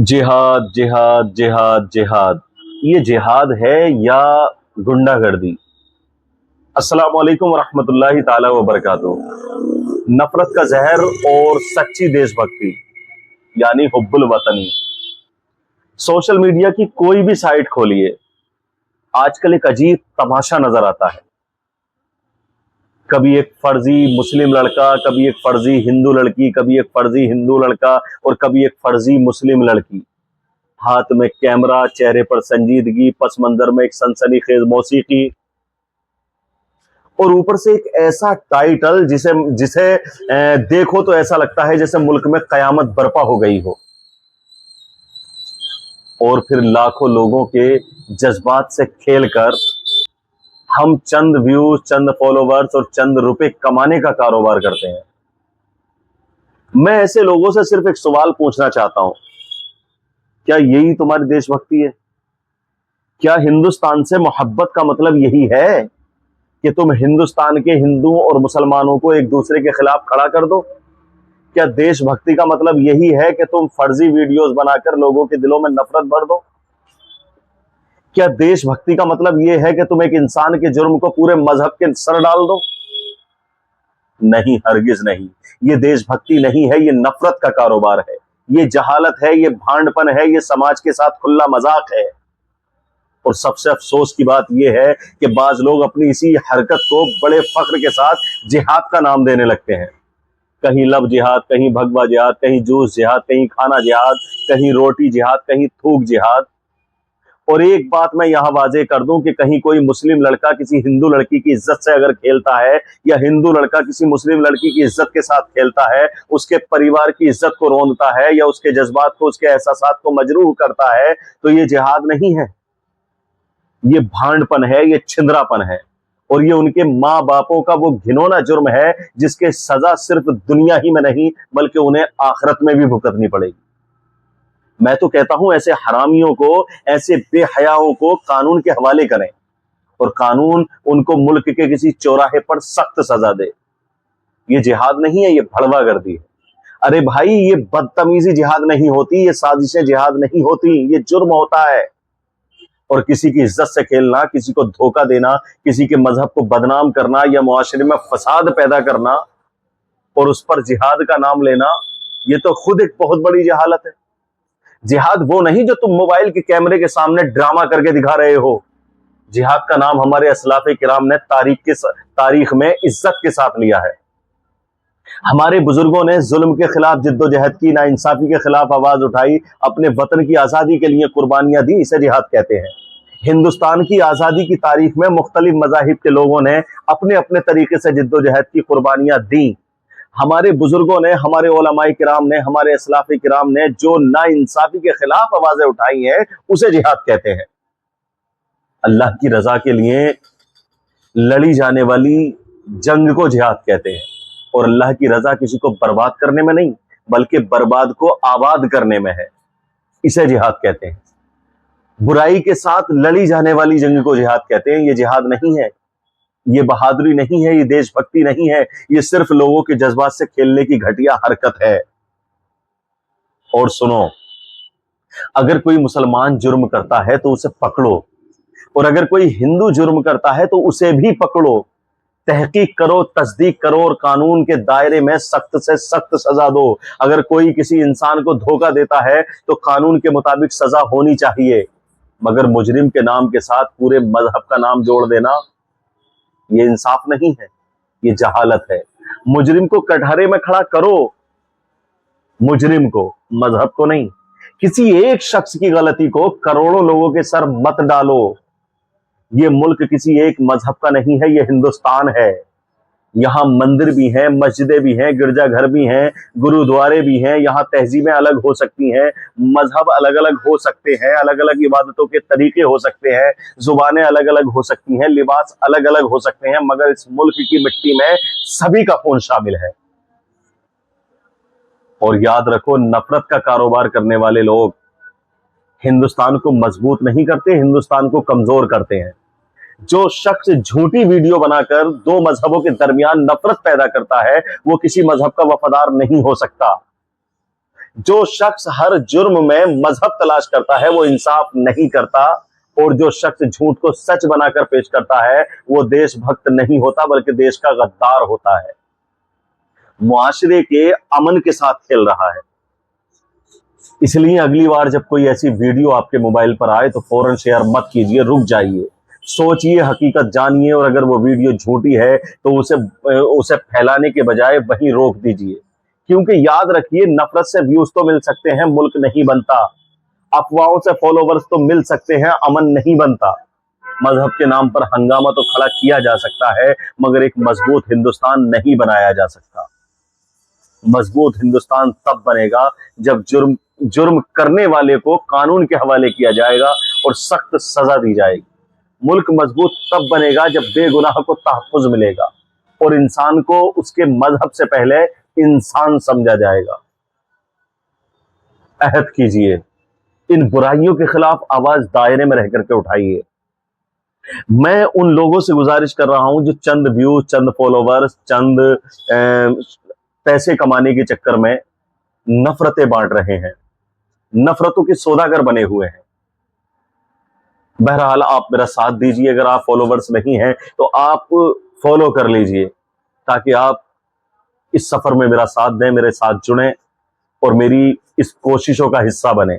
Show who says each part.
Speaker 1: जिहाद जिहाद जिहाद जिहाद, ये जिहाद है या गुंडागर्दी। अस्सलाम वालेकुम रहमतुल्लाहि ताला व बरकातुहू। नफरत का जहर और सच्ची देशभक्ति यानी हुब्बुल वतनी। सोशल मीडिया की कोई भी साइट खोलिए, आजकल एक अजीब तमाशा नजर आता है। कभी एक फर्जी मुस्लिम लड़का, कभी एक फर्जी हिंदू लड़की, कभी एक फर्जी हिंदू लड़का और कभी एक फर्जी मुस्लिम लड़की। हाथ में कैमरा, चेहरे पर संजीदगी, पस मंजर में एक सनसनीखेज मौसीकी और ऊपर से एक ऐसा टाइटल जिसे जिसे देखो तो ऐसा लगता है जैसे मुल्क में कयामत बर्पा हो गई हो। और फिर लाखों लोगों के जज्बात से खेलकर हम चंद व्यूज, चंद फॉलोवर्स और चंद रुपए कमाने का कारोबार करते हैं। मैं ऐसे लोगों से सिर्फ एक सवाल पूछना चाहता हूं, क्या यही तुम्हारी देशभक्ति है? क्या हिंदुस्तान से मोहब्बत का मतलब यही है कि तुम हिंदुस्तान के हिंदुओं और मुसलमानों को एक दूसरे के खिलाफ खड़ा कर दो? क्या देशभक्ति का मतलब यही है कि तुम फर्जी वीडियोस बनाकर लोगों के दिलों में नफरत भर दो? क्या देशभक्ति का मतलब यह है कि तुम एक इंसान के जुर्म को पूरे मजहब के सर डाल दो? नहीं, हरगिज नहीं। ये देशभक्ति नहीं है, ये नफरत का कारोबार है, ये जहालत है, ये भांडपन है, ये समाज के साथ खुला मजाक है। और सबसे अफसोस की बात यह है कि बाज लोग अपनी इसी हरकत को बड़े फख्र के साथ जिहाद का नाम देने लगते हैं। कहीं लब जिहाद, कहीं भगवा जिहाद, कहीं जूस जिहाद, कहीं खाना जिहाद, कहीं रोटी जिहाद, कहीं थूक जिहाद। और एक बात मैं यहां वाजे कर दूं कि कहीं कोई मुस्लिम लड़का किसी हिंदू लड़की की इज्जत से अगर खेलता है या हिंदू लड़का किसी मुस्लिम लड़की की इज्जत के साथ खेलता है, उसके परिवार की इज्जत को रोंदता है या उसके जज्बात को, उसके एहसासात को मजरूह करता है, तो ये जिहाद नहीं है, ये भांडपन है, ये छिंदरापन है। और ये उनके माँ बापों का वो घिनौना जुर्म है जिसके सजा सिर्फ दुनिया ही में नहीं बल्कि उन्हें आखिरत में भी भुगतनी पड़ेगी। मैं तो कहता हूं ऐसे हरामियों को, ऐसे बेहयाओं को कानून के हवाले करें और कानून उनको मुल्क के किसी चौराहे पर सख्त सजा दे। ये जिहाद नहीं है, ये भड़वागर्दी है। अरे भाई, ये बदतमीजी जिहाद नहीं होती, ये साजिशें जिहाद नहीं होती, ये जुर्म होता है। और किसी की इज्जत से खेलना, किसी को धोखा देना, किसी के मजहब को बदनाम करना या मुआशरे में फसाद पैदा करना और उस पर जिहाद का नाम लेना, ये तो खुद एक बहुत बड़ी जहालत है। जिहाद वो नहीं जो तुम मोबाइल के कैमरे के सामने ड्रामा करके दिखा रहे हो। जिहाद का नाम हमारे असलाफे किराम ने तारीख में इज्जत के साथ लिया है। हमारे बुजुर्गों ने जुल्म के खिलाफ जिद्दोजहद की, नाइंसाफी के खिलाफ आवाज उठाई, अपने वतन की आजादी के लिए कुर्बानियां दी, इसे जिहाद कहते हैं। हिंदुस्तान की आजादी की तारीख में मुख्तलिफ मजाहिब के लोगों ने अपने अपने तरीके से जिद्दोजहद की कुर्बानियां दी। हमारे बुजुर्गों ने, हमारे उलमाए किराम ने, हमारे असलाफे किराम ने जो नाइंसाफी के खिलाफ आवाजें उठाई हैं, उसे जिहाद कहते हैं। अल्लाह की रजा के लिए लड़ी जाने वाली जंग को जिहाद कहते हैं। और अल्लाह की रजा किसी को बर्बाद करने में नहीं बल्कि बर्बाद को आबाद करने में है, इसे जिहाद कहते हैं। बुराई के साथ लड़ी जाने वाली जंग को जिहाद कहते हैं। ये जिहाद नहीं है, ये बहादुरी नहीं है, ये देशभक्ति नहीं है, ये सिर्फ लोगों के जज्बात से खेलने की घटिया हरकत है। और सुनो, अगर कोई मुसलमान जुर्म करता है तो उसे पकड़ो, और अगर कोई हिंदू जुर्म करता है तो उसे भी पकड़ो। तहकीक करो, तस्दीक करो और कानून के दायरे में सख्त से सख्त सजा दो। अगर कोई किसी इंसान को धोखा देता है तो कानून के मुताबिक सजा होनी चाहिए, मगर मुजरिम के नाम के साथ पूरे मजहब का नाम जोड़ देना, ये इंसाफ नहीं है, ये जहालत है। मुजरिम को कटहरे में खड़ा करो, मुजरिम को, मजहब को नहीं। किसी एक शख्स की गलती को करोड़ों लोगों के सर मत डालो। ये मुल्क किसी एक मजहब का नहीं है, ये हिंदुस्तान है। यहां मंदिर भी हैं, मस्जिदें भी हैं, गिरजाघर भी हैं, गुरुद्वारे भी हैं। यहां तहजीबें अलग हो सकती हैं, मजहब अलग अलग हो सकते हैं, अलग अलग इबादतों के तरीके हो सकते हैं, जुबानें अलग अलग हो सकती हैं, लिबास अलग अलग हो सकते हैं, मगर इस मुल्क की मिट्टी में सभी का खून शामिल है। और याद रखो, नफरत का कारोबार करने वाले लोग हिंदुस्तान को मजबूत नहीं करते, हिंदुस्तान को कमजोर करते हैं। जो शख्स झूठी वीडियो बनाकर दो मजहबों के दरमियान नफरत पैदा करता है, वो किसी मजहब का वफादार नहीं हो सकता। जो शख्स हर जुर्म में मजहब तलाश करता है वो इंसाफ नहीं करता, और जो शख्स झूठ को सच बनाकर पेश करता है वो देशभक्त नहीं होता बल्कि देश का गद्दार होता है। मुआशरे के अमन के साथ खेल रहा है। इसलिए अगली बार जब कोई ऐसी वीडियो आपके मोबाइल पर आए तो फौरन शेयर मत कीजिए, रुक जाइए, सोचिए, हकीकत जानिए, और अगर वो वीडियो झूठी है तो उसे फैलाने के बजाय वहीं रोक दीजिए। क्योंकि याद रखिए, नफरत से व्यूज तो मिल सकते हैं, मुल्क नहीं बनता। अफवाहों से फॉलोवर्स तो मिल सकते हैं, अमन नहीं बनता। मजहब के नाम पर हंगामा तो खड़ा किया जा सकता है, मगर एक मजबूत हिंदुस्तान नहीं बनाया जा सकता। मजबूत हिंदुस्तान तब बनेगा जब जुर्म जुर्म करने वाले को कानून के हवाले किया जाएगा और सख्त सजा दी जाएगी। मुल्क मजबूत तब बनेगा जब बेगुनाह को तहफ्फुज मिलेगा और इंसान को उसके मजहब से पहले इंसान समझा जाएगा। अहद कीजिए, इन बुराइयों के खिलाफ आवाज दायरे में रह करके उठाइए। मैं उन लोगों से गुजारिश कर रहा हूं जो चंद व्यूज, चंद फॉलोवर्स, चंद पैसे कमाने के चक्कर में नफरतें बांट रहे हैं, नफरतों के सौदागर बने हुए हैं। बहरहाल आप मेरा साथ दीजिए। अगर आप फॉलोवर्स नहीं हैं तो आप फॉलो कर लीजिए, ताकि आप इस सफर में मेरा साथ दें, मेरे साथ जुड़ें और मेरी इस कोशिशों का हिस्सा बने।